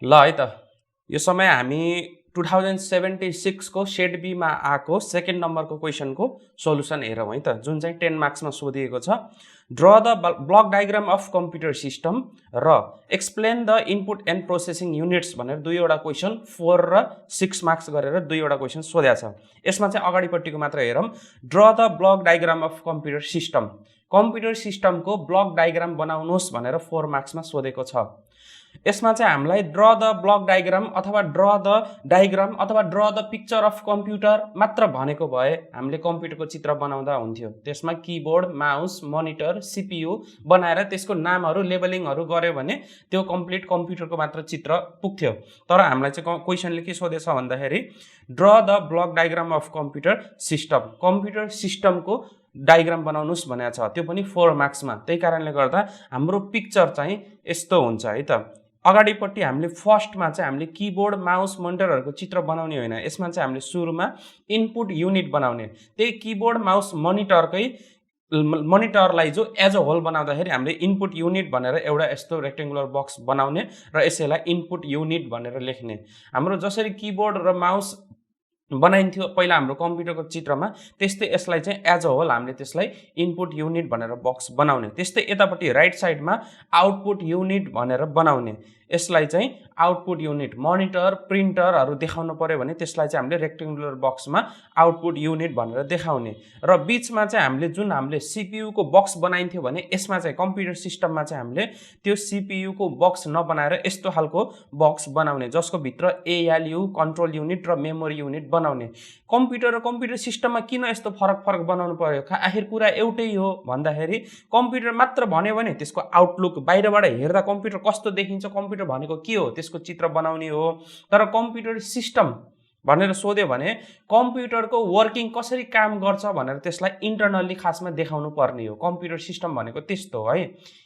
ल है त यो समय हामी 2076 को सेट बी मा आएको सेकेन्ड नम्बरको क्वेसनको सोलुसन हेरौँ है त, जुन चाहिँ 10 मार्क्समा सोधिएको छ। Draw the block diagram of computer system र explain the input and processing units भनेर दुईवटा क्वेसन 4 र 6 मार्क्स गरेर दुईवटा क्वेसन सोधेको छ। यसमा चाहिँ अगाडिपट्टिको मात्र हेरौँ। Draw the block diagram of computer system, computer सिस्टमको ब्लक डायग्राम बनाउनुहोस् भनेर 4 मार्क्समा सोधेको छ। यसमा चाहिँ हामीलाई ड्र द ब्लक डायग्राम अथवा ड्र द डायग्राम अथवा draw the picture of computer मात्र भनेको भए हामीले कम्प्युटरको चित्र बनाउँदा हुन्थ्यो। त्यसमा किबोर्ड, माउस, मोनिटर, सीपीयू बनाएर त्यसको नामहरू लेबलिङहरू गर्यो भने त्यो कम्प्लिट कम्प्युटरको मात्र चित्र पुग्थ्यो। तर हामीलाई चाहिँ क्वेसनले के सोधेछ भन्दाखेरि draw the block diagram of computer system, computer सिस्टमको डायग्राम बनाउनुहोस् भनेको छ, त्यो पनि 4 मार्क्समा। त्यही कारणले गर्दा हाम्रो पिक्चर चाहिँ यस्तो हुन्छ है त। अगाडिपट्टि हामीले फर्स्टमा चाहिँ हामीले किबोर्ड, माउस, मोनिटरहरूको चित्र बनाउने होइन, यसमा चाहिँ हामीले सुरुमा इनपुट युनिट बनाउने। त्यही किबोर्ड, माउस, मोनिटरलाई जो एज अ होल बनाउँदाखेरि हामीले इनपुट युनिट भनेर एउटा यस्तो रेक्टेङ्गुलर बक्स बनाउने र यसैलाई इनपुट युनिट भनेर लेख्ने। हाम्रो जसरी किबोर्ड र माउस बनाइन्थ्यो पहिला हाम्रो कम्प्युटरको चित्रमा, त्यस्तै यसलाई चाहिँ एज अ होल हामीले त्यसलाई इनपुट युनिट भनेर बक्स बनाउने। त्यस्तै यतापट्टि राइट साइडमा आउटपुट युनिट भनेर बनाउने। यसलाई चाहिँ आउटपुट युनिट, मोनिटर, प्रिन्टरहरू देखाउनु पर्यो भने त्यसलाई चाहिँ हामीले रेक्टेङ्गुलर बक्समा आउटपुट युनिट भनेर देखाउने। र बिचमा चाहिँ हामीले सीपीयूको बक्स बनाइन्थ्यो भने यसमा चाहिँ कम्प्युटर सिस्टममा चाहिँ हामीले त्यो सीपीयूको बक्स नबनाएर यस्तो खालको बक्स बनाउने, जसको भित्र एएलयू, कन्ट्रोल युनिट र मेमोरी युनिट बनाउने। कम्प्युटर र कम्प्युटर सिस्टममा किन यस्तो फरक बनाउनु पर्यो? आखिर कुरा एउटै हो भन्दाखेरि कम्प्युटर मात्र भन्यो भने त्यसको आउटलुक बाहिरबाट हेर्दा कम्प्युटर कस्तो देखिन्छ, कम्प्युटर भनेको के हो, त्यसको चित्र बनाउने हो। तर कम्प्युटर सिस्टम भनेर सोध्यो भने कम्प्युटरको वर्किङ कसरी काम गर्छ भनेर त्यसलाई इन्टरनल्ली खासमा देखाउनु पर्ने हो। कम्प्युटर सिस्टम भनेको त्यस्तो हो है।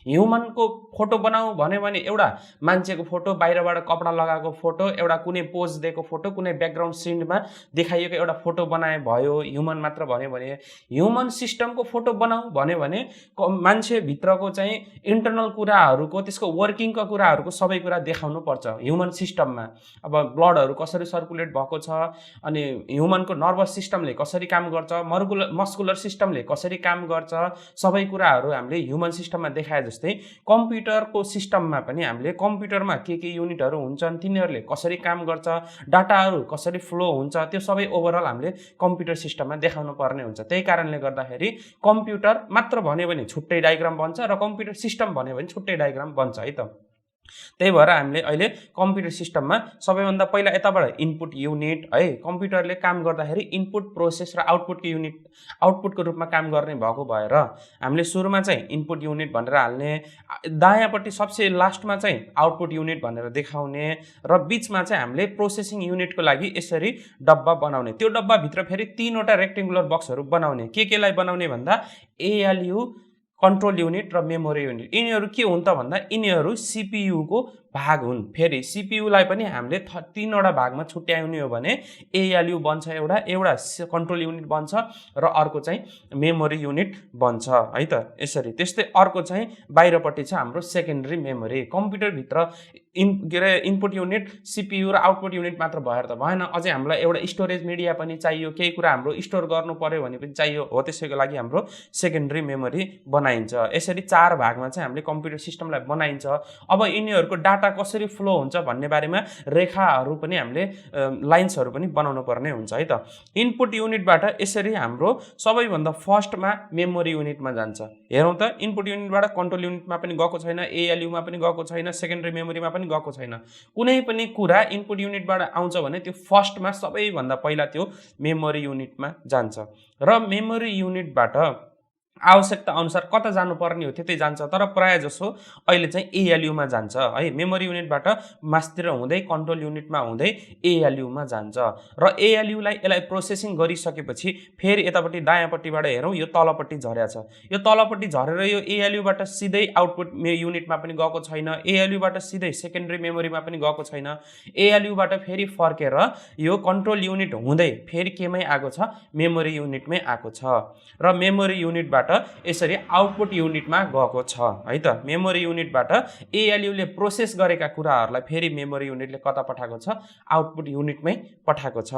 ह्युमनको फोटो बनाऊ भन्यो भने एउटा मान्छेको फोटो, बाहिरबाट कपडा लगाएको फोटो, एउटा कुनै पोज दिएको फोटो, कुनै ब्याकग्राउन्ड सिनमा देखाइएको एउटा फोटो बनाए भयो, ह्युमन मात्र भन्यो भने। ह्युमन सिस्टमको फोटो बनाऊ भन्यो भने मान्छेभित्रको चाहिँ इन्टरनल कुराहरूको, त्यसको वर्किङका कुराहरूको सबै कुरा देखाउनु पर्छ ह्युमन सिस्टममा। अब ब्लडहरू कसरी सर्कुलेट भएको छ, अनि ह्युमनको नर्भस सिस्टमले कसरी काम गर्छ, मस्कुलर सिस्टमले कसरी काम गर्छ, सबै कुराहरू हामीले ह्युमन सिस्टममा देखाए जस्तै कम्प्युटरको सिस्टममा पनि हामीले कम्प्युटरमा के युनिटहरू हुन्छन्, तिनीहरूले कसरी काम गर्छ, डाटाहरू कसरी फ्लो हुन्छ, त्यो सबै ओभरअल हामीले कम्प्युटर सिस्टममा देखाउनु पर्ने हुन्छ। त्यही कारणले गर्दाखेरि कम्प्युटर मात्र भन्यो भने छुट्टै डायग्राम बन्छ र कम्प्युटर सिस्टम भन्यो भने छुट्टै डायग्राम बन्छ है त। त्यही भएर हामीले अहिले कम्प्युटर सिस्टममा सबैभन्दा पहिला यताबाट इनपुट युनिट है, कम्प्युटरले काम गर्दाखेरि इनपुट, प्रोसेस र आउटपुटको युनिट, आउटपुटको रूपमा काम गर्ने भएको भएर हामीले सुरुमा चाहिँ इनपुट युनिट भनेर हाल्ने, दायाँपट्टि सबसे लास्टमा चाहिँ आउटपुट युनिट भनेर देखाउने, र बिचमा चाहिँ हामीले प्रोसेसिङ युनिटको लागि यसरी डब्बा बनाउने। त्यो डब्बाभित्र फेरि 3वटा रेक्टेङ्गुलर बक्सहरू बनाउने। केलाई बनाउने भन्दा एएलयू, कन्ट्रोल युनिट र मेमोरी युनिट। यिनीहरू के हुन् त भन्दा यिनीहरू सीपीयूको भाग हुन्। फेरि सीपीयूलाई पनि हामीले 3वटा भागमा छुट्याउने हो भने एएलयू बन्छ एउटा कन्ट्रोल युनिट बन्छ र अर्को चाहिँ मेमोरी युनिट बन्छ है त। यसरी त्यस्तै अर्को चाहिँ बाहिरपट्टि छ हाम्रो सेकेन्डरी मेमोरी। कम्प्युटरभित्र इनपुट युनिट, सीपीयू र आउटपुट युनिट मात्र भएर त भएन, अझै हामीलाई एउटा स्टोरेज मिडिया पनि चाहियो, केही कुरा हाम्रो स्टोर गर्नु पर्यो भने पनि चाहियो हो। त्यसैको लागि हाम्रो सेकेन्डरी मेमोरी बनाइन्छ। यसरी 4 भागमा चाहिँ हामीले कम्प्युटर सिस्टमलाई बनाइन्छ। अब यिनीहरूको डाटा कसरी फ्लो हुन्छ भन्ने बारेमा रेखाहरू पनि हामीले लाइन्सहरू पनि बनाउनु पर्ने हुन्छ है त। इनपुट युनिटबाट यसरी हाम्रो सबैभन्दा फर्स्टमा मेमोरी युनिटमा जान्छ। हेरौँ त, इनपुट युनिटबाट कन्ट्रोल युनिटमा पनि गएको छैन, एएलयूमा पनि गएको छैन, सेकेन्डरी मेमोरीमा पनि गएको छैन। कुनै पनि कुरा इनपुट युनिटबाट आउँछ भने त्यो फर्स्टमा सबैभन्दा पहिला त्यो मेमोरी युनिटमा जान्छ र मेमोरी युनिटबाट आवश्यकता अनुसार कता जानुपर्ने हो त्यतै जान्छ। तर प्राय जसो अहिले चाहिँ एएलयूमा जान्छ है। मेमोरी युनिटबाट मास्तिर हुँदै कन्ट्रोल युनिटमा हुँदै एएलयूमा जान्छ र एएलयूलाई यसलाई प्रोसेसिङ गरिसकेपछि फेरि यतापट्टि दायाँपट्टिबाट हेरौँ, यो तलपट्टि झरेको छ। यो तलपट्टि झरेर यो एएलयूबाट सिधै आउटपुट युनिटमा पनि गएको छैन, एएलयूबाट सिधै सेकेन्डरी मेमोरीमा पनि गएको छैन, एएलयूबाट फेरि फर्केर यो कन्ट्रोल युनिट हुँदै फेरि केमै आएको छ, मेमोरी युनिटमै आएको छ। र मेमोरी युनिटबाट युनिटबाट यसरी आउटपुट युनिटमा गएको छ है त। मेमोरी युनिटबाट एएलयुले प्रोसेस गरेका कुराहरूलाई फेरि मेमोरी युनिटले कता पठाएको छ, आउटपुट युनिटमै पठाएको छ।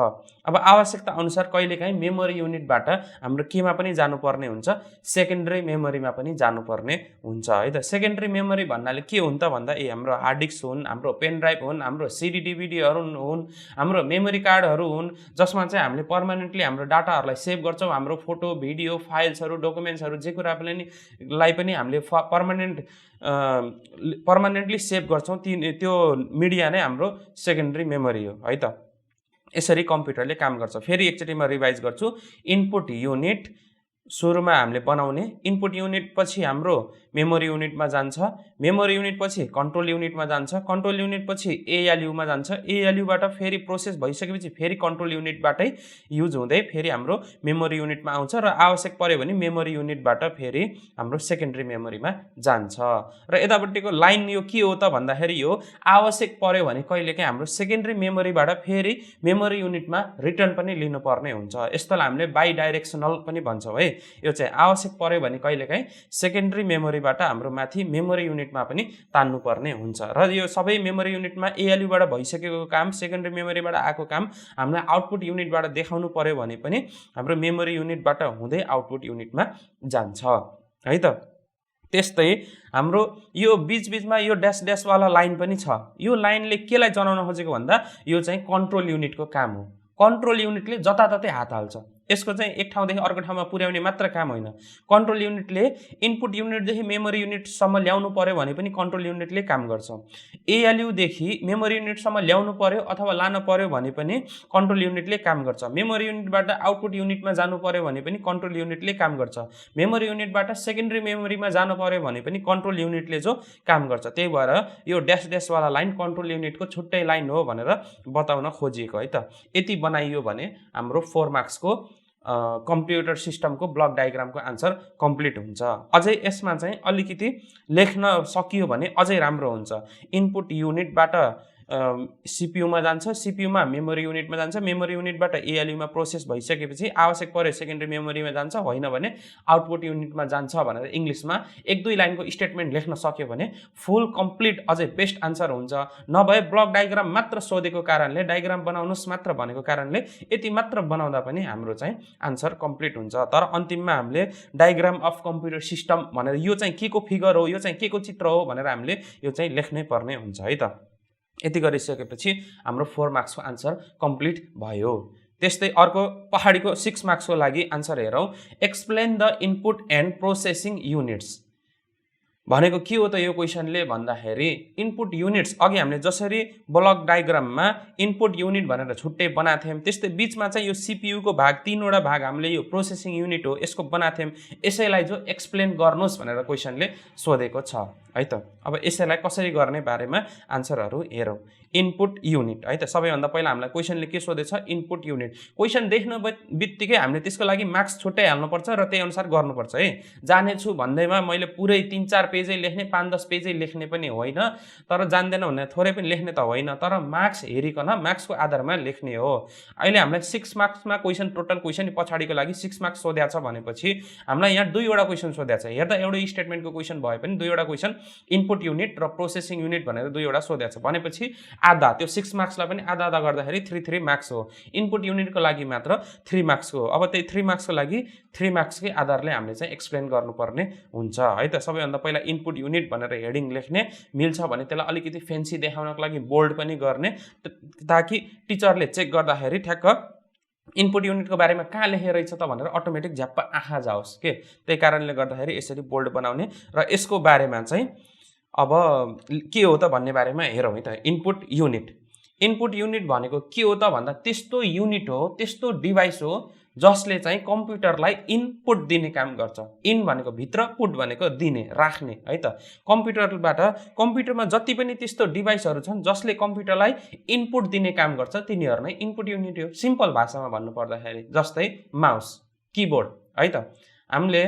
अब आवश्यकता अनुसार कहिलेकाहीँ मेमोरी युनिटबाट हाम्रो केमा पनि जानुपर्ने हुन्छ, सेकेन्डरी मेमोरीमा पनि जानुपर्ने हुन्छ है त। सेकेन्डरी मेमोरी भन्नाले के हुन्छ भन्दा हाम्रो हार्ड डिस्क हुन्, हाम्रो पेन ड्राइभ हुन्, हाम्रो सिडी डिभिडीहरू हुन्, हाम्रो मेमोरी कार्डहरू हुन्, जसमा चाहिँ हामीले पर्मानेन्टली हाम्रो डाटाहरूलाई सेभ गर्छौँ। हाम्रो फोटो, भिडियो, फाइल्सहरू, डकुमेन्ट्सहरू जे कुरा पनि हामीले पर्मानेन्टली सेभ गर्छौँ, त्यो मिडिया नै हाम्रो सेकेन्डरी मेमोरी हो है त। यसरी कम्प्युटरले काम गर्छ। फेरि एकचोटि म रिभाइज गर्छु। इनपुट युनिट सुरुमा हामीले बनाउने, इनपुट युनिट पछि हाम्रो मेमोरी युनिटमा जान्छ, मेमोरी युनिट पछि कन्ट्रोल युनिटमा जान्छ, कन्ट्रोल युनिट पछि एएलयुमा जान्छ, एएलयुबाट फेरि प्रोसेस भइसकेपछि फेरि कन्ट्रोल युनिटबाटै युज हुँदै फेरि हाम्रो मेमोरी युनिटमा आउँछ र आवश्यक पर्यो भने मेमोरी युनिटबाट फेरि हाम्रो सेकेन्डरी मेमोरीमा जान्छ। र यतापट्टिको लाइन यो के हो त भन्दाखेरि यो आवश्यक पर्यो भने कहिलेकाहीँ हाम्रो सेकेन्डरी मेमोरीबाट फेरि मेमोरी युनिटमा रिटर्न पनि लिनुपर्ने हुन्छ। यस्तोलाई हामीले बाइ डाइरेक्सनल पनि भन्छौँ है। यो चाहिँ आवश्यक पर्यो भने कहिलेकाहीँ सेकेन्डरी मेमोरीबाट हाम्रो माथि मेमोरी युनिटमा पनि तान्नुपर्ने हुन्छ। र यो सबै मेमोरी युनिटमा एएलयुबाट भइसकेको काम, सेकेन्डरी मेमोरीबाट आएको काम हामीलाई आउटपुट युनिटबाट देखाउनु पर्यो भने पनि हाम्रो मेमोरी युनिटबाट हुँदै आउटपुट युनिटमा जान्छ है त। त्यस्तै हाम्रो यो बीचबीचमा यो ड्यास ड्यासवाला लाइन पनि छ। यो लाइनले केलाई जनाउन खोजेको भन्दा यो चाहिँ कन्ट्रोल युनिटको काम हो। कन्ट्रोल युनिटले जताततै हात हाल्छ। यसको चाहिँ एक ठाउँदेखि अर्को ठाउँमा पुर्याउने मात्र काम होइन। कन्ट्रोल युनिटले इनपुट युनिटदेखि मेमोरी युनिटसम्म ल्याउनु पर्यो भने पनि कन्ट्रोल युनिटले काम गर्छ। एएलयुदेखि मेमोरी युनिटसम्म ल्याउनु पर्यो अथवा लान पर्यो भने पनि कन्ट्रोल युनिटले काम गर्छ। मेमोरी युनिटबाट आउटपुट युनिटमा जानु पर्यो भने पनि कन्ट्रोल युनिटले काम गर्छ। मेमोरी युनिटबाट सेकेन्डरी मेमोरीमा जानु पर्यो भने पनि कन्ट्रोल युनिटले जो काम गर्छ। त्यही भएर यो ड्यास ड्यासवाला लाइन कन्ट्रोल युनिटको छुट्टै लाइन हो भनेर बताउन खोजिएको है त। यति बनाइयो भने हाम्रो 4 मार्क्सको कम्प्युटर सिस्टमको ब्लक डायग्रामको आन्सर कम्प्लिट हुन्छ। अझै यसमा चाहिँ अलिकति लेख्न सकियो भने अझै राम्रो हुन्छ। इनपुट युनिटबाट सीपीयूमा जान्छ, सीपीयूमा मेमोरी युनिटमा जान्छ, मेमोरी युनिटबाट एएलयुमा प्रोसेस भइसकेपछि आवश्यक पर्यो सेकेन्डरी मेमोरीमा जान्छ, होइन भने आउटपुट युनिटमा जान्छ भनेर इङ्ग्लिसमा 1-2 लाइनको स्टेटमेन्ट लेख्न सक्यो भने फुल कम्प्लिट अझै बेस्ट आन्सर हुन्छ। नभए ब्लक डायग्राम मात्र सोधेको कारणले, डायग्राम बनाउनुस् मात्र भनेको कारणले यति मात्र बनाउँदा पनि हाम्रो चाहिँ आन्सर कम्प्लिट हुन्छ। तर अन्तिममा हामीले डायग्राम अफ कम्प्युटर सिस्टम भनेर यो चाहिँ के को फिगर हो, यो चाहिँ के को चित्र हो भनेर हामीले यो चाहिँ लेख्नै पर्ने हुन्छ है त। यति गरिसकेपछि हाम्रो 4 मार्क्सको आन्सर कम्प्लिट भयो। त्यस्तै अर्को पहाडीको 6 मार्क्सको लागि आन्सर हेरौँ। Explain the input and processing units भनेको के हो त यो क्वेसनले भन्दाखेरि इनपुट युनिट्स अघि हामीले जसरी ब्लक डायग्राममा इनपुट युनिट भनेर छुट्टै बनाएको थियौँ, त्यस्तै बिचमा चाहिँ यो सीपीयूको भाग 3वटा भाग हामीले यो प्रोसेसिङ युनिट हो यसको बनाएको थियौँ। यसैलाई जो एक्सप्लेन गर्नुहोस् भनेर क्वेसनले सोधेको छ है त। अब यसैलाई कसरी गर्ने बारेमा आन्सरहरू हेरौँ। इनपुट युनिट है त। सबैभन्दा पहिला हामीलाई क्वेसनले के सोधेछ, इनपुट युनिट। क्वेसन देख्नु बित्तिकै हामीले त्यसको लागि मार्क्स छुट्टै हाल्नुपर्छ र त्यही अनुसार गर्नुपर्छ है। जानेछु भन्दैमा मैले पुरै 3-4 पेजै लेख्ने, 5-10 पेजै लेख्ने पनि होइन, तर जान्दैन भने थोरै पनि लेख्ने त होइन, तर मार्क्स हेरिकन मार्क्सको आधारमा लेख्ने हो। अहिले हामीलाई 6 मार्क्समा क्वेसन, टोटल क्वेसन पछाडिको लागि 6 मार्क्स सोधेको छ भनेपछि हामीलाई यहाँ 2वटा क्वेसन सोधेको छ। हेर्दा एउटै स्टेटमेन्टको क्वेसन भए पनि 2वटा क्वेसन इनपुट युनिट र प्रोसेसिङ युनिट भनेर 2वटा सोधेको छ भनेपछि आधा, त्यो 6 मार्क्सलाई पनि आधा आधा गर्दाखेरि 3 मार्क्स हो। इनपुट युनिटको लागि मात्र 3 मार्क्स हो। अब त्यही 3 मार्क्सको लागि 3 मार्क्सकै आधारले हामीले चाहिँ एक्सप्लेन गर्नुपर्ने हुन्छ है त। सबैभन्दा पहिला इनपुट युनिट भनेर हेडिङ लेख्ने, मिल्छ भने त्यसलाई अलिकति फेन्सी देखाउनको लागि बोल्ड पनि गर्ने, ताकि टिचरले चेक गर्दाखेरि ठ्याक्क इनपुट युनिटको बारेमा कहाँ लेखेको रहेछ त भनेर अटोमेटिक झ्याप्प आँखा जाओस् के। त्यही कारणले गर्दाखेरि यसरी बोल्ड बनाउने र यसको बारेमा चाहिँ अब के हो त भन्ने बारेमा हेरौँ है त। इनपुट युनिट, इनपुट युनिट भनेको के हो त भन्दा त्यस्तो युनिट हो, त्यस्तो डिभाइस हो जसले चाहिँ कम्प्युटरलाई इनपुट दिने काम गर्छ। इन भनेको भित्र, पुट भनेको दिने, राख्ने है त। कम्प्युटरमा जति पनि त्यस्तो डिभाइसहरू छन् जसले कम्प्युटरलाई इनपुट दिने काम गर्छ तिनीहरू नै इनपुट युनिट हो। सिम्पल भाषामा भन्नु पर्दाखेरि जस्तै माउस, किबोर्ड है त। हामीले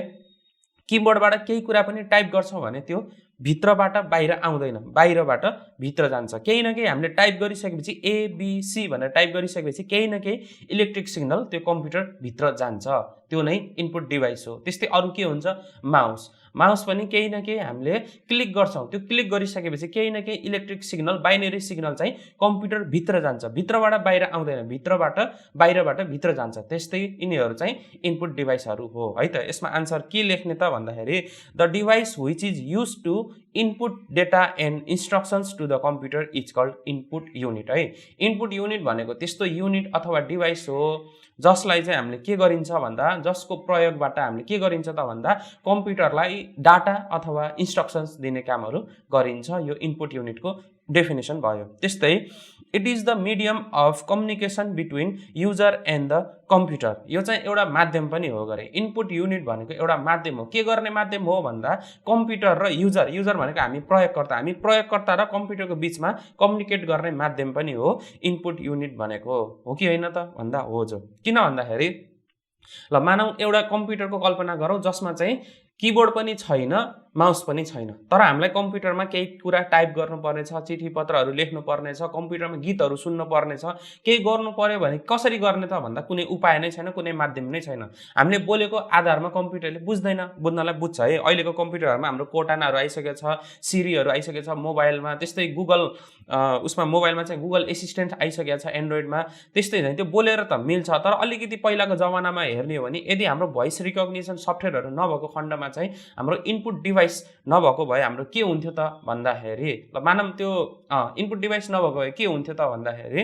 किबोर्डबाट केही कुरा पनि टाइप गर्छौँ भने त्यो भित्रबाट बाहिर आउँदैन, बाहिरबाट भित्र जान्छ। केही न केही हामीले टाइप गरिसकेपछि ABC भनेर टाइप गरिसकेपछि केही न केही इलेक्ट्रिक सिग्नल त्यो कम्प्युटर भित्र जान्छ, त्यो नै इनपुट डिभाइस हो। त्यस्तै अरू के हुन्छ, माउस। माउस पनि केही न केही हामीले क्लिक गर्छौँ, त्यो क्लिक गरिसकेपछि केही न केही इलेक्ट्रिक सिग्नल, बाइनरी सिग्नल चाहिँ कम्प्युटर भित्र जान्छ, भित्रबाट बाहिर आउँदैन, भित्रबाट बाहिरबाट भित्र जान्छ। त्यस्तै यिनीहरू चाहिँ इनपुट डिभाइसहरू हो है त। यसमा आन्सर के लेख्ने त भन्दाखेरि the device which is use to input data and instructions to the computer is called input unit है। इनपुट युनिट भनेको त्यस्तो युनिट अथवा डिभाइस हो जसलाई चाहिँ हामीले के गरिन्छ भन्दा, जसको प्रयोगबाट हामीले के गरिन्छ त भन्दा कम्प्युटरलाई डाटा अथवा इन्स्ट्रक्सन्स दिने कामहरू गरिन्छ। यो इनपुट युनिटको डेफिनेसन भयो। त्यस्तै it is the medium of communication between user and the computer. यो चाहिँ एउटा माध्यम पनि हो गरे। इनपुट युनिट भनेको एउटा माध्यम हो। के गर्ने माध्यम हो भन्दा कम्प्युटर र युजर, युजर भनेको हामी प्रयोगकर्ता र कम्प्युटरको बिचमा कम्युनिकेट गर्ने माध्यम पनि हो इनपुट युनिट भनेको, हो कि होइन त भन्दा हो। जो किन भन्दाखेरि ल मानौ एउटा कम्प्युटरको कल्पना गरौँ जसमा चाहिँ किबोर्ड पनि छैन, माउस पनि छैन, तर हामीलाई कम्प्युटरमा केही कुरा टाइप गर्नुपर्ने छ, चिठी पत्रहरू लेख्नुपर्ने छ, कम्प्युटरमा गीतहरू सुन्नुपर्ने छ, केही गर्नु पर्यो भने कसरी गर्ने त भन्दा कुनै उपाय नै छैन, कुनै माध्यम नै छैन। हामीले बोलेको आधारमा कम्प्युटरले बुझ्दैन, बुझ्नलाई बुझ्छ है। अहिलेको कम्प्युटरहरूमा हाम्रो कोर्टानाहरू आइसकेको छ, सिरीहरू आइसकेको छ मोबाइलमा, त्यस्तै गुगल उसमा मोबाइलमा चाहिँ गुगल एसिस्टेन्ट आइसकेको छ एन्ड्रोइडमा। त्यस्तै चाहिँ त्यो बोलेर त मिल्छ, तर अलिकति पहिलाको जमानामा हेर्ने हो भने यदि हाम्रो भोइस रिकग्निसन सफ्टवेयरहरू नभएको खण्डमा चाहिँ हाम्रो इनपुट डिभाइस नभएको भए हाम्रो के हुन्थ्यो त भन्दाखेरि, ल मानौँ त्यो इनपुट डिभाइस नभएको भए के हुन्थ्यो त भन्दाखेरि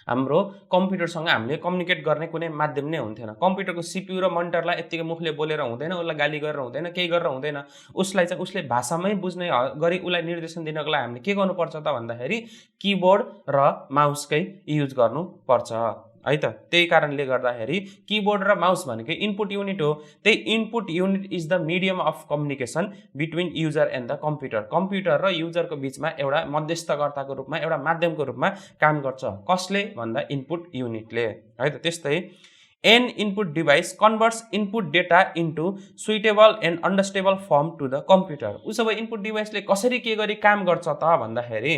हाम्रो कम्प्युटरसँग हामीले कम्युनिकेट गर्ने कुनै माध्यम नै हुन्थेन। कम्प्युटरको सिपियु र मोनिटरलाई यत्तिकै मुखले बोलेर हुँदैन, उसलाई गाली गरेर हुँदैन, केही गरेर हुँदैन। उसलाई चाहिँ उसले भाषामै बुझ्ने गरी उसलाई निर्देशन दिनको लागि हामीले के गर्नुपर्छ त भन्दाखेरि किबोर्ड र माउसकै युज गर्नुपर्छ है त। त्यही कारणले गर्दाखेरि किबोर्ड र माउस भनेको इनपुट युनिट हो। त्यही input unit is the medium of communication between user and the computer. Computer र युजरको बिचमा एउटा मध्यस्थकर्ताको रूपमा, एउटा माध्यमको रूपमा काम गर्छ। कसले भन्दा इनपुट युनिटले है त। त्यस्तै an input device converts input data into suitable and understandable form to the computer. उसो भए इनपुट डिभाइसले कसरी के गरी काम गर्छ त भन्दाखेरि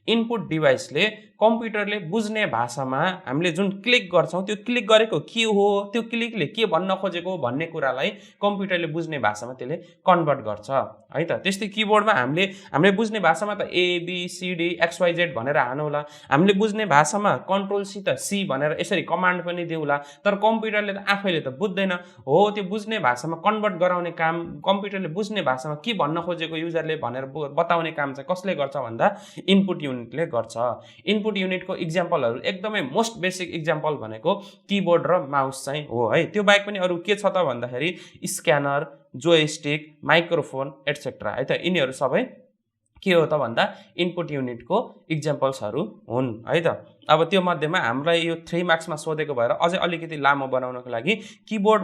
इनपुट डिभाइसले कम्प्युटरले बुझ्ने भाषामा हामीले जुन क्लिक गर्छौँ त्यो क्लिक गरेको के हो, त्यो क्लिकले के भन्न खोजेको भन्ने कुरालाई कम्प्युटरले बुझ्ने भाषामा त्यसले कन्भर्ट गर्छ है त। त्यस्तै किबोर्डमा हामीले बुझ्ने भाषामा त ABCD XYZ भनेर हानौला, हामीले बुझ्ने भाषामा कन्ट्रोल सी त C भनेर यसरी कमान्ड पनि दिउँला, तर कम्प्युटरले त आफैले त बुझ्दैन हो। त्यो बुझ्ने भाषामा कन्भर्ट गराउने काम, कम्प्युटरले बुझ्ने भाषामा के भन्न खोजेको युजरले भनेर बताउने काम चाहिँ कसले गर्छ भन्दा इनपुट युनिटले गर्छ। इनपुट युनिटको इक्जाम्पलहरू एकदमै मोस्ट बेसिक इक्जाम्पल भनेको किबोर्ड र माउस चाहिँ हो है। त्यो बाहेक पनि अरू के छ त भन्दाखेरि स्क्यानर, जोयस्टिक, माइक्रोफोन एटसेट्रा है त। यिनीहरू सबै के हो त भन्दा इनपुट युनिटको इक्जाम्पल्सहरू हुन् है त। अब त्यो मध्येमा हामीलाई यो 3 मार्क्समा सोधेको भएर अझै अलिकति लामो बनाउनको लागि किबोर्ड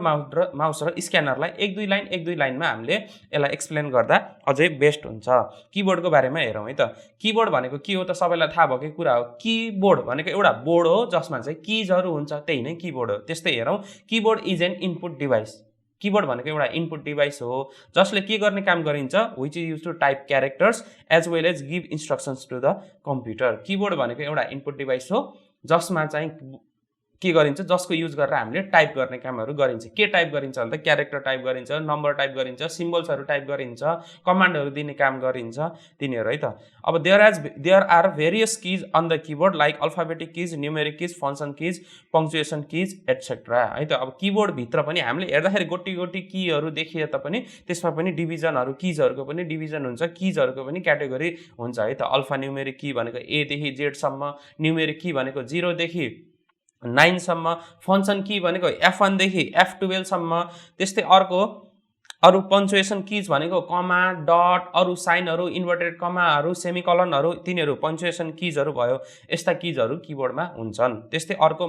माउस र स्क्यानरलाई एक दुई लाइनमा हामीले यसलाई एक्सप्लेन गर्दा अझै बेस्ट हुन्छ। किबोर्डको बारेमा हेरौँ है त। किबोर्ड भनेको के हो त सबैलाई थाहा भएकै कुरा हो। किबोर्ड भनेको एउटा बोर्ड हो जसमा चाहिँ किजहरू हुन्छ, त्यही नै किबोर्ड हो। त्यस्तै हेरौँ, keyboard is an input device. Keyboard भनेको एउटा इनपुट डिभाइस हो जसले के गर्ने काम गरिन्छ, which is use to type characters as well as give instructions to the computer. Keyboard भनेको एउटा इनपुट डिभाइस हो जसमा चाहिँ के गरिन्छ, जसको युज गरेर हामीले टाइप गर्ने कामहरू गरिन्छ। के टाइप गरिन्छ भन्दा क्यारेक्टर टाइप गरिन्छ, नम्बर टाइप गरिन्छ, सिम्बल्सहरू टाइप गरिन्छ, कमान्डहरू दिने काम गरिन्छ, तिनीहरू है त। अब there are various keys on the keyboard like alphabetic keys, numeric keys, function keys, punctuation keys etcetera है त। अब किबोर्ड भित्र पनि हामीले हेर्दाखेरि गोटी कीहरू देखिए तापनि त्यसमा पनि डिभिजनहरू, किजहरूको पनि डिभिजन हुन्छ, किजहरूको पनि क्याटेगोरी हुन्छ है त। अल्फा न्युमेरिक की भनेको A देखि Z सम्म, न्युमेरिक की भनेको 0 देखि 9 सम्म, फङ्सन की भनेको F1 देखि F12 सम्म। त्यस्तै अरू पङ्क्चुएसन किज भनेको कमा, डट, अरू साइनहरू, इन्भर्टेड कमाहरू, सेमिकलनहरू, तिनीहरू पङ्क्चुएसन किजहरू भयो। यस्ता किजहरू किबोर्डमा हुन्छन्। त्यस्तै अर्को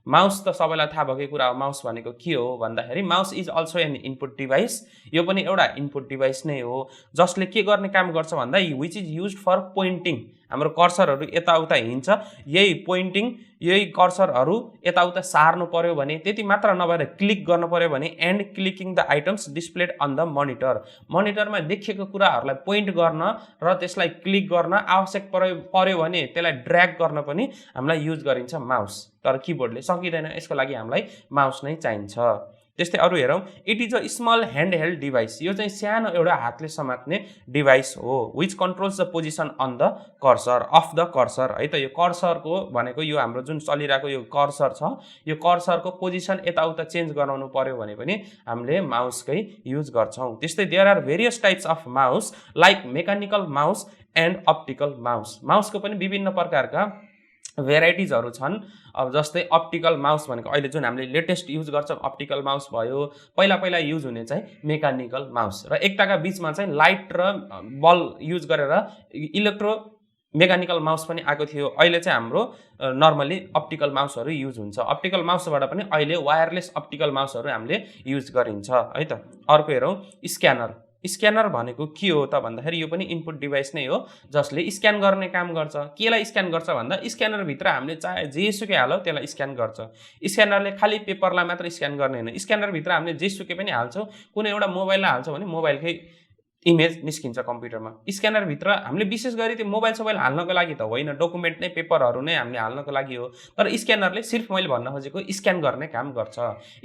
माउस त सबैलाई थाहा भएकै कुरा हो। माउस भनेको के हो भन्दाखेरि mouse is also an input device. यो पनि एउटा इनपुट डिभाइस नै हो जसले के गर्ने काम गर्छ भन्दा which is used for pointing. हाम्रो कर्सरहरू यताउता हिँड्छ, यही पोइन्टिङ यही कर्सरहरू यताउता सार्नु पर्यो भने त्यति मात्र नभएर क्लिक गर्नु पर्यो भने and clicking the items displayed on the monitor. मनिटरमा देखिएको कुराहरूलाई पोइन्ट गर्न र त्यसलाई क्लिक गर्न आवश्यक पर्यो भने त्यसलाई ड्र्याग गर्न पनि हामीलाई युज गरिन्छ माउस। तर किबोर्डले सकिँदैन, यसको लागि हामीलाई माउस नै चाहिन्छ। त्यस्तै अरू हेरौँ, it is a small hand held device. यो चाहिँ सानो एउटा हातले समात्ने डिभाइस हो which controls the position on the cursor of the cursor है त। यो कर्सरको भनेको यो हाम्रो जुन चलिरहेको यो कर्सर छ, यो कर्सरको पोजिसन यताउता चेन्ज गराउनु पर्यो भने पनि हामीले माउसकै युज गर्छौँ। त्यस्तै there are various types of mouse like mechanical mouse and optical mouse. माउसको पनि विभिन्न प्रकारका भेराइटिजहरू छन्। अब जस्तै अप्टिकल माउस भनेको अहिले जुन हामीले लेटेस्ट युज गर्छौँ अप्टिकल माउस भयो, पहिला युज हुने चाहिँ मेकानिकल माउस, र एकताका बिचमा चाहिँ लाइट र बल युज गरेर इलेक्ट्रो मेकानिकल माउस पनि आएको थियो। अहिले चाहिँ हाम्रो नर्मली अप्टिकल माउसहरू युज हुन्छ। अप्टिकल माउसबाट पनि अहिले वायरलेस अप्टिकल माउसहरू हामीले युज गरिन्छ है त। अर्को हेरौँ, स्क्यानर। स्क्यानर भनेको के हो त भन्दाखेरि यो पनि इनपुट डिभाइस नै हो जसले स्क्यान गर्ने काम गर्छ। केलाई स्क्यान गर्छ भन्दा स्क्यानरभित्र हामीले चाहे जेसुकै हालौँ त्यसलाई स्क्यान गर्छ। स्क्यानरले खालि पेपरलाई मात्र स्क्यान गर्ने होइन, स्क्यानरभित्र हामीले जेसुकै पनि हाल्छौँ, कुनै एउटा मोबाइललाई हाल्छौँ भने मोबाइलकै इमेज निस्किन्छ कम्प्युटरमा। स्क्यानरभित्र हामीले विशेष गरी त्यो मोबाइल हाल्नको लागि त होइन, डकुमेन्ट नै पेपरहरू नै हामीले हाल्नको लागि हो। तर स्क्यानरले सिर्फ मैले भन्न खोजेको स्क्यान गर्ने काम गर्छ।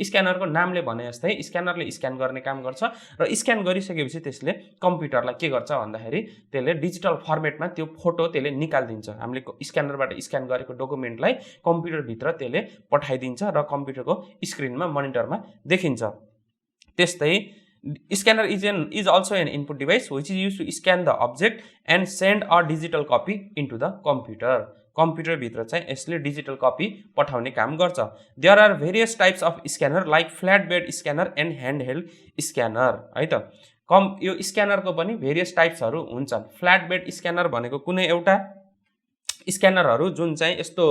स्क्यानरको नामले भने जस्तै स्क्यानरले स्क्यान गर्ने काम गर्छ र स्क्यान गरिसकेपछि त्यसले कम्प्युटरलाई के गर्छ भन्दाखेरि त्यसले डिजिटल फर्मेटमा त्यो फोटो त्यसले निकालिदिन्छ। हामीले स्क्यानरबाट स्क्यान गरेको डकुमेन्टलाई कम्प्युटरभित्र त्यसले पठाइदिन्छ र कम्प्युटरको स्क्रिनमा मनिटरमा देखिन्छ। त्यस्तै scanner is also an input device which is used to scan the object and send a digital copy into the computer. Computer भित्र चाहिँ यसले डिजिटल कपी पठाउने काम गर्छ। There are various types of scanner like flat bed scanner and hand held scanner है त। यो स्क्यानरको पनि भेरियस टाइप्सहरू हुन्छन्। फ्ल्याट बेड स्क्यानर भनेको कुनै एउटा स्क्यानरहरू जुन चाहिँ यस्तो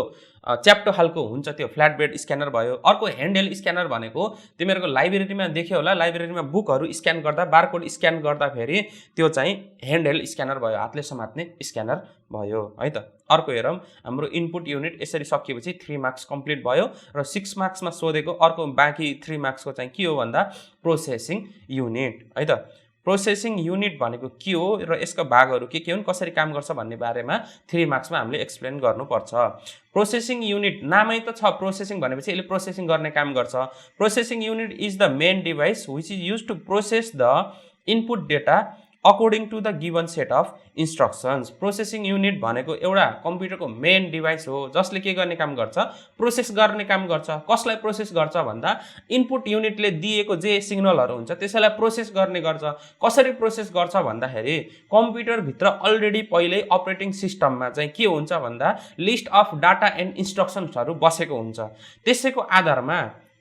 च्याप्टो खालको हुन्छ त्यो फ्ल्याट बेड स्क्यानर भयो। अर्को ह्यान्डहेल्ड स्क्यानर भनेको तिमीहरूको लाइब्रेरीमा देख्यो होला, लाइब्रेरीमा बुकहरू स्क्यान गर्दा बारकोड स्क्यान गर्दाखेरि त्यो चाहिँ ह्यान्डहेल्ड स्क्यानर भयो, हातले समात्ने स्क्यानर भयो है त। अर्को हेरौँ, हाम्रो इनपुट युनिट यसरी सकिएपछि 3 मार्क्स कम्प्लिट भयो र 6 मार्क्समा सोधेको अर्को बाँकी 3 मार्क्सको चाहिँ के हो भन्दा प्रोसेसिङ युनिट है त। प्रोसेसिङ युनिट भनेको के हो र यसका भागहरू के हुन्, कसरी काम गर्छ भन्ने बारेमा 3 मार्क्समा हामीले एक्सप्लेन गर्नुपर्छ। प्रोसेसिङ युनिट नामै त छ, प्रोसेसिङ भनेपछि यसले प्रोसेसिङ गर्ने काम गर्छ। Processing unit is the main device which is use to process the input data according to the given set of instructions. Processing unit भनेको एउटा कम्प्युटरको मेन डिभाइस हो जसले के गर्ने काम गर्छ, प्रोसेस गर्ने काम गर्छ। कसलाई प्रोसेस गर्छ भन्दा इनपुट युनिटले दिएको जे सिग्नलहरू हुन्छ त्यसैलाई प्रोसेस गर्ने गर्छ। कसरी प्रोसेस गर्छ भन्दाखेरि कम्प्युटरभित्र अलरेडी पहिल्यै अपरेटिङ सिस्टममा चाहिँ के हुन्छ भन्दा लिस्ट अफ डाटा एन्ड इन्स्ट्रक्सन्सहरू बसेको हुन्छ। त्यसैको आधारमा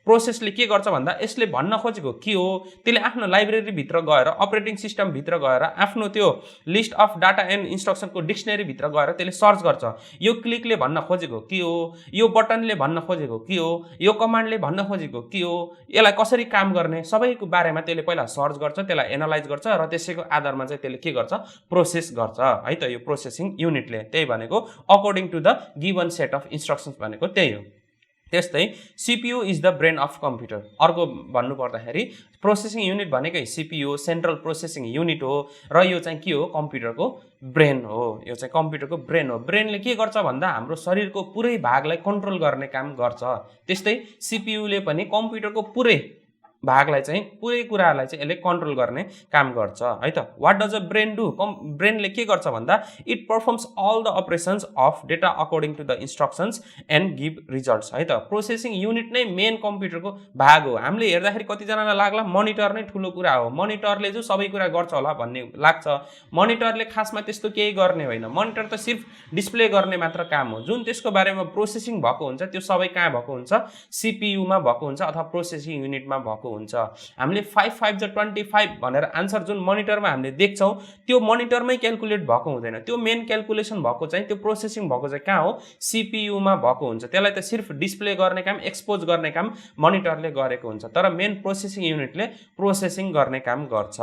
प्रोसेसले के गर्छ भन्दा यसले भन्न खोजेको के हो त्यसले आफ्नो लाइब्रेरीभित्र गएर अपरेटिङ सिस्टमभित्र गएर आफ्नो त्यो लिस्ट अफ डाटा एन्ड इन्स्ट्रक्सनको डिक्सनरीभित्र गएर त्यसले सर्च गर्छ। यो क्लिकले भन्न खोजेको के हो, यो बटनले भन्न खोजेको के हो, यो कमान्डले भन्न खोजेको के हो, यसलाई कसरी काम गर्ने सबैको बारेमा त्यसले पहिला सर्च गर्छ, त्यसलाई एनालाइज गर्छ र त्यसैको आधारमा चाहिँ त्यसले के गर्छ, प्रोसेस गर्छ है त। यो प्रोसेसिङ युनिटले त्यही भनेको according to the given set of instructions भनेको त्यही हो। त्यस्तै CPU is the brain of computer. अर्को भन्नु पर्दाखेरि प्रोसेसिङ युनिट भनेकै सीपीयू सेन्ट्रल प्रोसेसिङ युनिट हो र यो चाहिँ के हो, कम्प्युटरको ब्रेन हो। यो चाहिँ कम्प्युटरको ब्रेन हो। ब्रेनले के गर्छ भन्दा हाम्रो शरीरको पुरै भागलाई कन्ट्रोल गर्ने काम गर्छ। त्यस्तै सीपीयूले पनि कम्प्युटरको पुरै भागलाई चाहिँ पुरै कुरालाई चाहिँ यसले कन्ट्रोल गर्ने काम गर्छ है त। What does a brain do? ब्रेनले के गर्छ भन्दा it performs all the operations of data according to the instructions and give results है त। प्रोसेसिङ युनिट नै मेन कम्प्युटरको भाग हो। हामीले हेर्दाखेरि कतिजनालाई लाग्ला मोनिटर नै ठुलो कुरा हो, मोनिटरले चाहिँ सबै कुरा गर्छ होला भन्ने लाग्छ। मोनिटरले खासमा त्यस्तो केही गर्ने होइन, मोनिटर त सिर्फ डिस्प्ले गर्ने मात्र काम हो। जुन त्यसको बारेमा प्रोसेसिङ भएको हुन्छ त्यो सबै कहाँ भएको हुन्छ, सीपीयूमा भएको हुन्छ अथवा प्रोसेसिङ युनिटमा भएको भएको हुन्छ। हामीले 5 जा 25 भनेर आन्सर जुन मोनिटरमा हामीले देख्छौँ त्यो मोनिटरमै क्याल्कुलेट भएको हुँदैन। त्यो मेन क्याल्कुलेसन भएको चाहिँ त्यो प्रोसेसिङ भएको चाहिँ कहाँ हो, सीपीयूमा भएको हुन्छ। त्यसलाई त सिर्फ डिस्प्ले गर्ने काम, एक्सपोज गर्ने काम मोनिटरले गरेको हुन्छ, तर मेन प्रोसेसिङ युनिटले प्रोसेसिङ गर्ने काम गर्छ।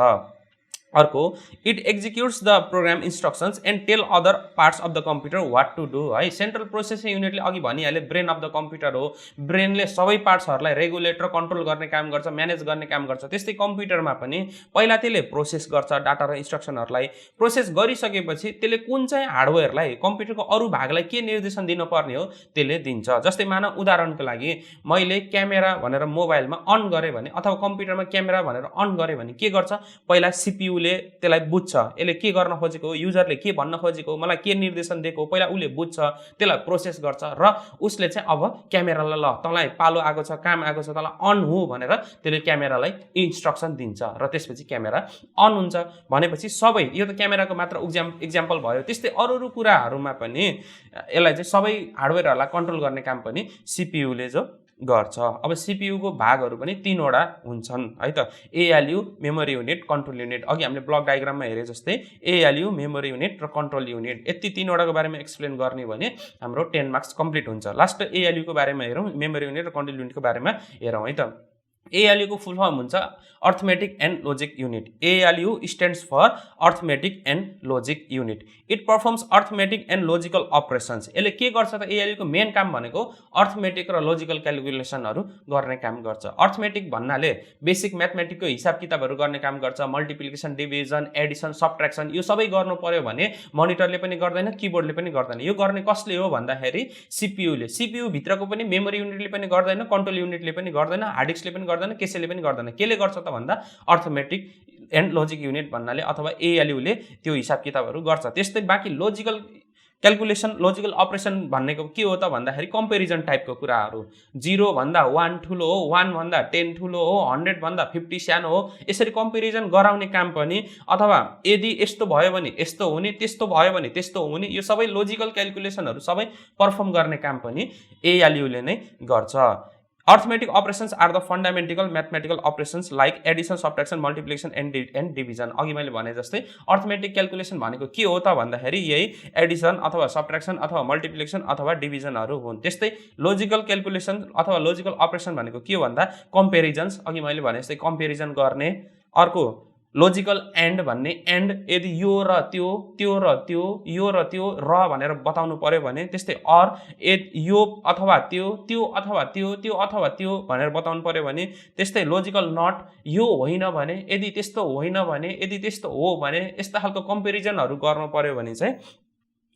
अर्को, it executes the program instructions and tell other parts of the computer what to do है। सेन्ट्रल प्रोसेसिङ युनिटले अघि भनिहाले ब्रेन अफ द कम्प्युटर हो, ब्रेनले सबै पार्ट्सहरूलाई रेगुलेट र कन्ट्रोल गर्ने काम गर्छ, म्यानेज गर्ने काम गर्छ। त्यस्तै कम्प्युटरमा पनि पहिला त्यसले प्रोसेस गर्छ डाटा र इन्स्ट्रक्सनहरूलाई, प्रोसेस गरिसकेपछि त्यसले कुन चाहिँ हार्डवेयरलाई, कम्प्युटरको अरू भागलाई के निर्देशन दिनुपर्ने हो त्यसले दिन्छ। जस्तै मानव उदाहरणको लागि मैले क्यामेरा भनेर मोबाइलमा अन गरेँ भने अथवा कम्प्युटरमा क्यामेरा भनेर अन गरेँ भने के गर्छ, पहिला सीपीयू त्यसलाई बुझ्छ, यसले के गर्न खोजेको, युजरले के भन्न खोजेको, मलाई के निर्देशन दिएको, पहिला उसले बुझ्छ, त्यसलाई प्रोसेस गर्छ र उसले चाहिँ अब क्यामेरालाई ल तँलाई पालो आएको छ, काम आएको छ, तँलाई अन हो भनेर त्यसले क्यामेरालाई इन्स्ट्रक्सन दिन्छ र त्यसपछि क्यामेरा अन हुन्छ। भनेपछि सबै यो त क्यामेराको मात्र इक्जाम्पल भयो। त्यस्तै अरू कुराहरूमा पनि यसलाई चाहिँ सबै हार्डवेयरहरूलाई कन्ट्रोल गर्ने काम पनि सीपीयूले जो गर्छ। अब सीपीयूको भागहरू पनि 3 वटा हुन्छन् है त, ALU, memory unit, control unit. अघि हामीले ब्लक डायग्राममा हेरे जस्तै एएलयू, मेमोरी युनिट र कन्ट्रोल युनिट, यति 3 वटाको बारेमा एक्सप्लेन गर्ने भने हाम्रो 10 मार्क्स कम्प्लिट हुन्छ। लास्ट एएलयूको बारेमा हेरौँ, मेमोरी युनिट र कन्ट्रोल युनिटको बारेमा हेरौँ है त। ALU को फुल फर्म हुन्छ arithmetic and logic unit. ALU stands for arithmetic and logic unit. It performs arithmetic and logical operations. यसले के गर्छ त, ALU को मेन काम भनेको अर्थमेटिक र लोजिकल क्यालकुलेसनहरू गर्ने काम गर्छ। अर्थमेटिक भन्नाले बेसिक म्याथमेटिकको हिसाब किताबहरू गर्ने काम गर्छ, मल्टिप्लिकेसन, डिभिजन, एडिसन, सबट्र्याक्सन यो सबै गर्नु पर्यो भने मोनिटरले पनि गर्दैन, किबोर्डले पनि गर्दैन। यो गर्ने कसले हो भन्दाखेरि सीपीयूले। सीपीयू भित्रको पनि मेमोरी युनिटले पनि गर्दैन, कन्ट्रोल युनिटले पनि गर्दैन, हार्ड डिस्कले पनि गर्दैन, केसीले पनि गर्दैन। केले गर्छ त भन्दा अर्थमेटिक एन्ड लोजिक युनिट भन्नाले अथवा एएलयूले त्यो हिसाब किताबहरू गर्छ। त्यस्तै बाँकी लोजिकल क्यालकुलेसन, लोजिकल अपरेसन भनेको के हो त भन्दाखेरि कम्पेरिजन टाइपको कुराहरू। 0 भन्दा 1 ठुलो हो, 1 भन्दा 10 ठुलो हो, 100 भन्दा 50 सानो हो, यसरी कम्पेरिजन गराउने काम पनि, अथवा यदि यस्तो भयो भने यस्तो हुने, त्यस्तो भयो भने त्यस्तो हुने, यो सबै लोजिकल क्यालकुलेसनहरू सबै पर्फर्म गर्ने काम पनि एएलयूले नै गर्छ। Arithmetic operations are the fundamental mathematical operations like addition, subtraction, multiplication and division। अघि मैले भने जस्तै अर्थमेटिक क्यालकुलेसन भनेको के हो त भन्दाखेरि यही एडिसन अथवा सबट्र्याक्सन अथवा मल्टिप्लिकेसन अथवा डिभिजनहरू हुन्। त्यस्तै लोजिकल क्यालकुलेसन अथवा लोजिकल अपरेसन भनेको के हो भन्दा कम्पेरिजन्स, अघि मैले भने जस्तै कम्पेरिजन गर्ने। अर्को लोजिकल एन्ड भन्ने, एन्ड यदि यो र त्यो, त्यो र त्यो, यो र त्यो र भनेर बताउनु पर्यो भने। त्यस्तै अर यो अथवा त्यो, त्यो अथवा त्यो, त्यो अथवा त्यो भनेर बताउनु पर्यो भने। त्यस्तै लोजिकल नट, यो होइन भने, यदि त्यस्तो होइन भने, यदि त्यस्तो हो भने, यस्ता खालको कम्पेरिजनहरू गर्नु पर्यो भने चाहिँ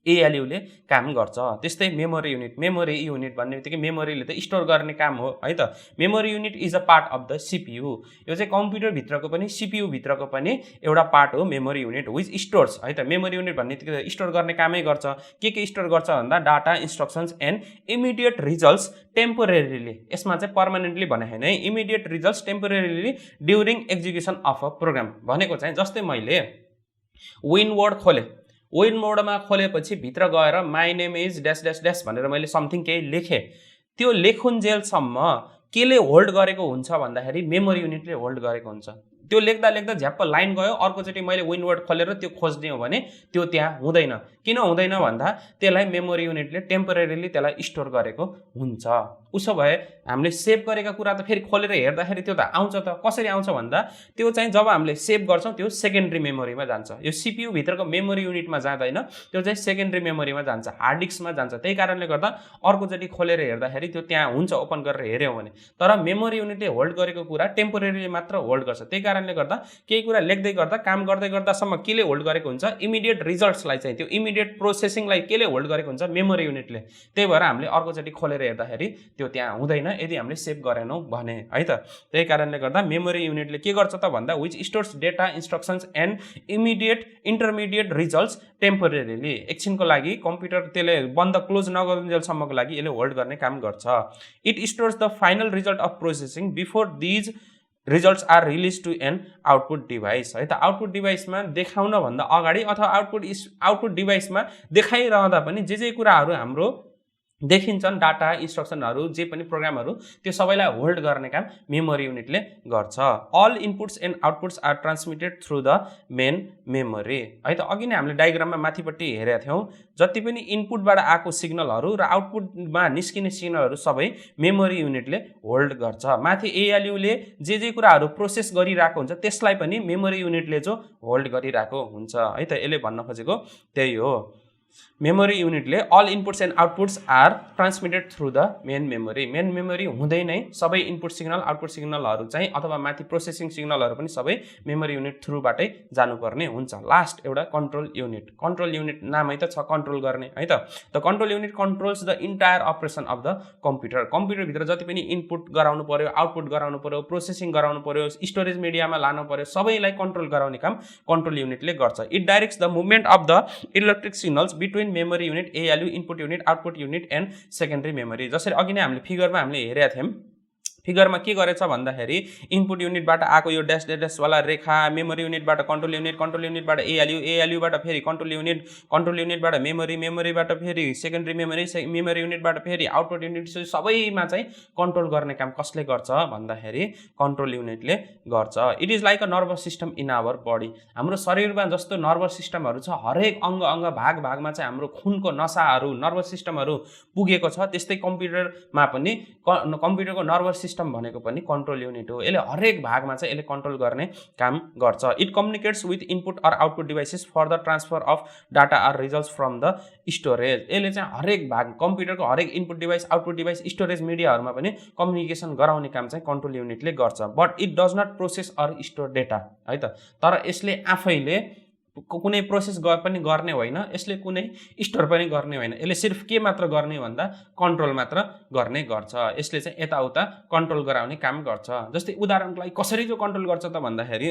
एएलयूले काम गर्छ। त्यस्तै मेमोरी युनिट। मेमोरी युनिट भन्ने बित्तिकै मेमोरीले त स्टोर गर्ने काम हो है त। Memory unit is a part of the CPU. यो चाहिँ कम्प्युटर भित्रको पनि सीपीयू भित्रको पनि एउटा पार्ट हो मेमोरी युनिट, विच स्टोर्स है त। मेमोरी युनिट भन्ने बित्तिकै स्टोर गर्ने कामै गर्छ। के स्टोर गर्छ भन्दा data, instructions and immediate results temporarily. यसमा चाहिँ पर्मानेन्टली भने होइन है, immediate results temporarily during execution of a program भनेको चाहिँ जस्तै मैले विनवर्ड खोलेँ, विन मोडमा खोलेपछि भित्र गएर my name is dash dash dash भनेर मैले समथिङ केही लेखेँ। त्यो लेखुन्जेलसम्म केले होल्ड गरेको हुन्छ भन्दाखेरि मेमोरी युनिटले होल्ड गरेको हुन्छ। त्यो लेख्दा लेख्दा झ्याप्प लाइन गयो, अर्कोचोटि मैले विनवर्ड खोलेर त्यो खोज्ने हो भने त्यो त्यहाँ हुँदैन। किन हुँदैन भन्दा त्यसलाई मेमोरी युनिटले टेम्पोरेरीली त्यसलाई स्टोर गरेको हुन्छ। उसो भए हामीले सेभ गरेका कुरा त फेरि खोलेर हेर्दाखेरि त्यो त आउँछ त। कसरी आउँछ भन्दा त्यो चाहिँ जब हामीले सेभ गर्छौँ त्यो सेकेन्डरी मेमोरीमा जान्छ। यो सीपीयू भित्रको मेमोरी युनिटमा जाँदैन, त्यो चाहिँ सेकेन्डरी मेमोरीमा जान्छ, हार्ड डिस्कमा जान्छ। त्यही कारणले गर्दा अर्कोचोटि खोलेर हेर्दाखेरि त्यो त्यहाँ हुन्छ ओपन गरेर हेऱ्यौँ भने। तर मेमोरी युनिटले होल्ड गरेको कुरा टेम्पोरेरीली मात्र होल्ड गर्छ। त्यही कारणले गर्दा केही कुरा लेख्दै गर्दा, काम गर्दै गर्दासम्म केले होल्ड गरेको हुन्छ, इमिडिएट रिजल्ट्सलाई चाहिँ, त्यो इमिडिएट प्रोसेसिङलाई केले होल्ड गरेको हुन्छ, मेमोरी युनिटले। त्यही भएर हामीले अर्कोचोटि खोलेर हेर्दाखेरि त्यो त्यहाँ हुँदैन यदि हामीले सेभ गरेनौँ भने है त। त्यही कारणले गर्दा मेमोरी युनिटले के गर्छ त भन्दा which stores data, instructions and immediate intermediate results temporarily. एकछिनको लागि कम्प्युटर त्यसले बन्द क्लोज नगरुन्जेलसम्मको लागि यसले होल्ड गर्ने काम गर्छ। It stores the final result of processing before these results are release to an output device है त। आउटपुट डिभाइसमा देखाउन भन्दा अगाडि अथवा आउटपुट डिभाइसमा देखाइरहँदा पनि जे कुराहरू हाम्रो देखिन्छन् डाटा इन्स्ट्रक्सनहरू जे पनि प्रोग्रामहरू त्यो सबैलाई होल्ड गर्ने काम मेमोरी युनिटले गर्छ all inputs and outputs are transmitted through the main memory है त अघि नै हामीले डायग्राममा माथिपट्टि हेरेका थियौँ जति पनि इनपुटबाट आएको सिग्नलहरू र आउटपुटमा निस्किने सिग्नलहरू सबै मेमोरी युनिटले होल्ड गर्छ माथि एएलयुले जे कुराहरू प्रोसेस गरिरहेको हुन्छ त्यसलाई पनि मेमोरी युनिटले जो होल्ड गरिरहेको हुन्छ है त यसले भन्न खोजेको त्यही हो मेमोरी युनिटले all inputs and outputs are transmitted through the main memory हुँदै नै सबै इनपुट सिग्नल आउटपुट सिग्नलहरू चाहिँ अथवा माथि प्रोसेसिङ सिग्नलहरू पनि सबै मेमोरी युनिट थ्रुबाटै जानुपर्ने हुन्छ लास्ट एउटा कन्ट्रोल युनिट नामै त छ कन्ट्रोल गर्ने है त control unit controls the entire operation of the कम्प्युटरभित्र जति पनि इनपुट गराउनु पर्यो आउटपुट गराउनु पर्यो प्रोसेसिङ गराउनु पर्यो स्टोरेज मिडियामा लानु पर्यो सबैलाई कन्ट्रोल गराउने काम कन्ट्रोल युनिटले गर्छ it directs the movement of the electric signals between memory unit ALU input unit output unit and secondary memory जसरी अघि नै हामीले फिगरमा हामीले हेरेका थियौँ फिगरमा के गरेछ भन्दाखेरि इनपुट युनिटबाट आएको यो ड्यास वाला रेखा मेमोरी युनिटबाट कन्ट्रोल युनिटबाट एएलयुबाट फेरि कन्ट्रोल युनिटबाट मेमोरीबाट फेरि सेकेन्डरी मेमोरी युनिटबाट फेरि आउटपुट युनिट सबैमा चाहिँ कन्ट्रोल गर्ने काम कसले गर्छ भन्दाखेरि कन्ट्रोल युनिटले गर्छ it is like a nervous system in our body हाम्रो शरीरमा जस्तो नर्भस सिस्टमहरू छ हरेक अङ्ग भागमा चाहिँ हाम्रो खुनको नसाहरू नर्भस सिस्टमहरू पुगेको छ त्यस्तै कम्प्युटरमा पनि कम्प्युटरको नर्भस सिस्टम भनेको पनि कन्ट्रोल युनिट हो यसले हरेक भागमा चाहिँ यसले कन्ट्रोल गर्ने काम गर्छ it communicates with input or output devices for the transfer of data or results from the storage यसले चाहिँ हरेक भाग कम्प्युटरको हरेक input device output device storage मिडियाहरूमा पनि कम्युनिकेसन गराउने काम चाहिँ कन्ट्रोल युनिटले गर्छ but it does not process or store data है त तर यसले आफैले कुनै प्रोसेस पनि गर्ने होइन यसले कुनै स्टोर पनि गर्ने होइन यसले सिर्फ के मात्र गर्ने भन्दा कन्ट्रोल मात्र गर्ने गर्छ यसले चाहिँ यताउता कन्ट्रोल गराउने काम गर्छ जस्तै उदाहरणको लागि कसरी जो कन्ट्रोल गर्छ त भन्दाखेरि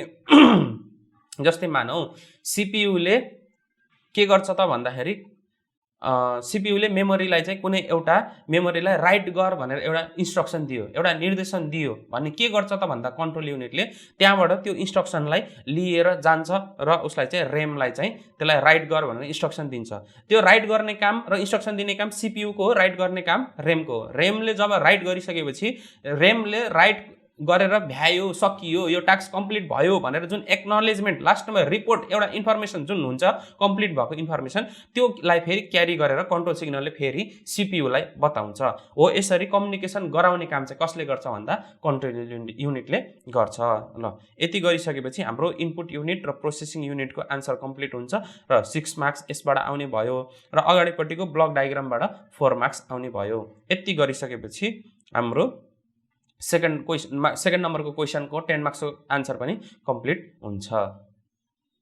जस्तै मानौ सीपीयूले के गर्छ त भन्दाखेरि सीपीयूले मेमोरीलाई चाहिँ कुनै एउटा मेमोरीलाई राइट गर भनेर एउटा इन्स्ट्रक्सन दियो एउटा निर्देशन दियो भने के गर्छ त भन्दा कन्ट्रोल युनिटले त्यहाँबाट त्यो इन्स्ट्रक्सनलाई लिएर जान्छ र उसलाई चाहिँ रेमलाई चाहिँ त्यसलाई राइट गर भनेर इन्स्ट्रक्सन दिन्छ त्यो राइट गर्ने काम र इन्स्ट्रक्सन दिने काम सीपीयूको हो राइट गर्ने काम रेमको हो रेमले जब राइट गरिसकेपछि रेमले राइट गरेर भ्यायो सकियो यो टास्क कम्प्लिट भयो भनेर जुन एक्नोलेजमेन्ट लास्टमा रिपोर्ट एउटा इन्फर्मेसन जुन हुन्छ कम्प्लिट भएको इन्फर्मेसन त्योलाई फेरि क्यारी गरेर कन्ट्रोल सिग्नलले फेरि सीपीयूलाई बताउँछ हो यसरी कम्युनिकेसन गराउने काम चाहिँ कसले गर्छ भन्दा कन्ट्रोल युनिटले गर्छ ल यति गरिसकेपछि हाम्रो इनपुट युनिट र प्रोसेसिङ युनिटको आन्सर कम्प्लिट हुन्छ र 6 मार्क्स यसबाट आउने भयो र अगाडिपट्टिको ब्लक डायग्रामबाट 4 मार्क्स आउने भयो यति गरिसकेपछि हाम्रो सेकेन्ड नम्बरको क्वेसनको 10 मार्क्सको आन्सर पनि कम्प्लिट हुन्छ